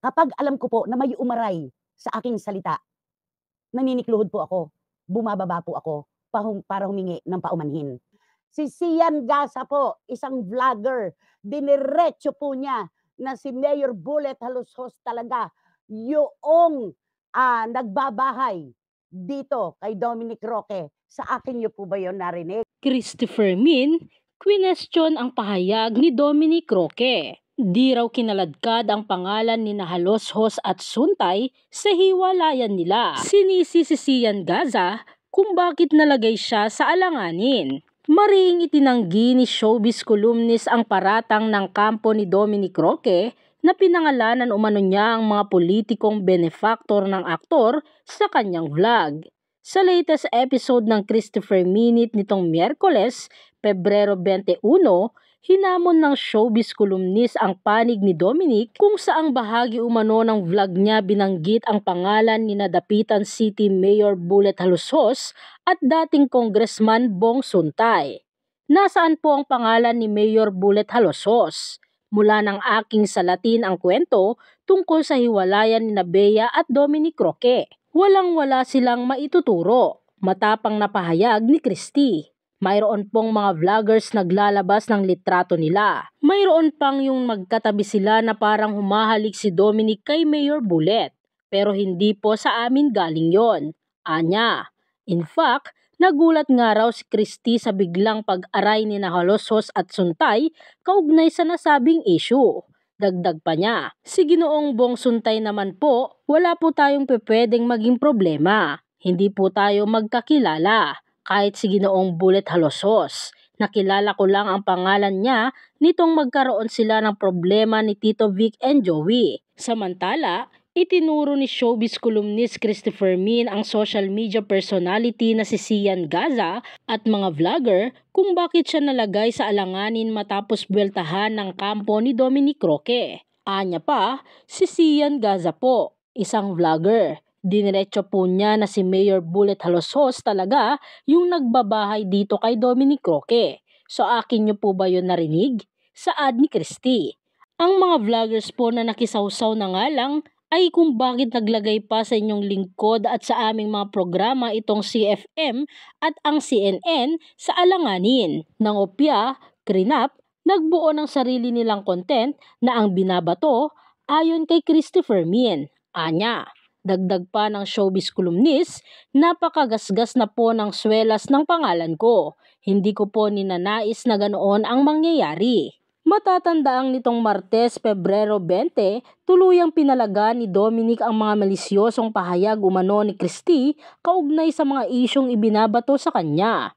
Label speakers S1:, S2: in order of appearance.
S1: Kapag alam ko po na may umaray sa aking salita, naninikluhod po ako, bumababa po ako para humingi ng paumanhin. Si Sian Gasa po, isang vlogger, diniretso po niya na si Mayor Bullet Halushos talaga yoong nagbabahay dito kay Dominic Roque. Sa akin niyo po ba yun narinig?
S2: Christopher Min, kwinestyon ang pahayag ni Dominic Roque. Di raw kinaladkad ang pangalan ni Halushos at Suntay sa hiwalayan nila. Sinisi si Sian Gaza kung bakit nalagay siya sa alanganin. Mariing itinanggi ni showbiz columnist ang paratang ng kampo ni Dominic Roque na pinangalanan umano niya ang mga politikong benefactor ng aktor sa kanyang vlog. Sa latest episode ng Christopher Minute nitong Miyerkules, Pebrero 21, hinamon ng showbiz columnist ang panig ni Dominic kung saang bahagi umano ng vlog niya binanggit ang pangalan ni Dapitan City Mayor Bullet Halushos at dating Congressman Bong Suntay. Nasaan po ang pangalan ni Mayor Bullet Halushos? Mula ng aking salatin ang kwento tungkol sa hiwalayan ni Bea at Dominic Roque. Walang-wala silang maituturo. Matapang na pahayag ni Christy. Mayroon pong mga vloggers naglalabas ng litrato nila. Mayroon pang yung magkatabi sila na parang humahalik si Dominic kay Mayor Bullet. Pero hindi po sa amin galing yon. Anya. In fact, nagulat nga raw si Christy sa biglang pag-aray ni Halushos at Suntay kaugnay sa nasabing issue. Dagdag pa niya, si Ginoong Bong Suntay naman po, wala po tayong pwedeng maging problema. Hindi po tayo magkakilala. Kahit si Ginoong Bullet Halushos, nakilala ko lang ang pangalan niya nitong magkaroon sila ng problema ni Tito Vic and Joey. Samantala, itinuro ni showbiz columnist Christopher Min ang social media personality na si Sian Gaza at mga vlogger kung bakit siya nalagay sa alanganin matapos buweltahan ng kampo ni Dominic Roque. Anya pa, si Sian Gaza po, isang vlogger. Diniretso po niya na si Mayor Bullet Halushos talaga yung nagbabahay dito kay Dominic Roque. So akin niyo po ba yun narinig? Saad ni Christy. Ang mga vloggers po na nakisawsaw na nga lang ay kung bakit naglagay pa sa inyong lingkod at sa aming mga programa itong CFM at ang CNN sa alanganin. Nang opya, krinap, nagbuo ng sarili nilang content na ang binabato ayon kay Christopher Min. Anya. Dagdag pa ng showbiz columnist, napakagasgas na po ng swelas ng pangalan ko. Hindi ko po ninanais na ganoon ang mangyayari. Matatandaang nitong Martes, Pebrero 20, tuluyang pinalaga ni Dominic ang mga malisyosong pahayag umano ni Christy kaugnay sa mga isyong ibinabato sa kanya.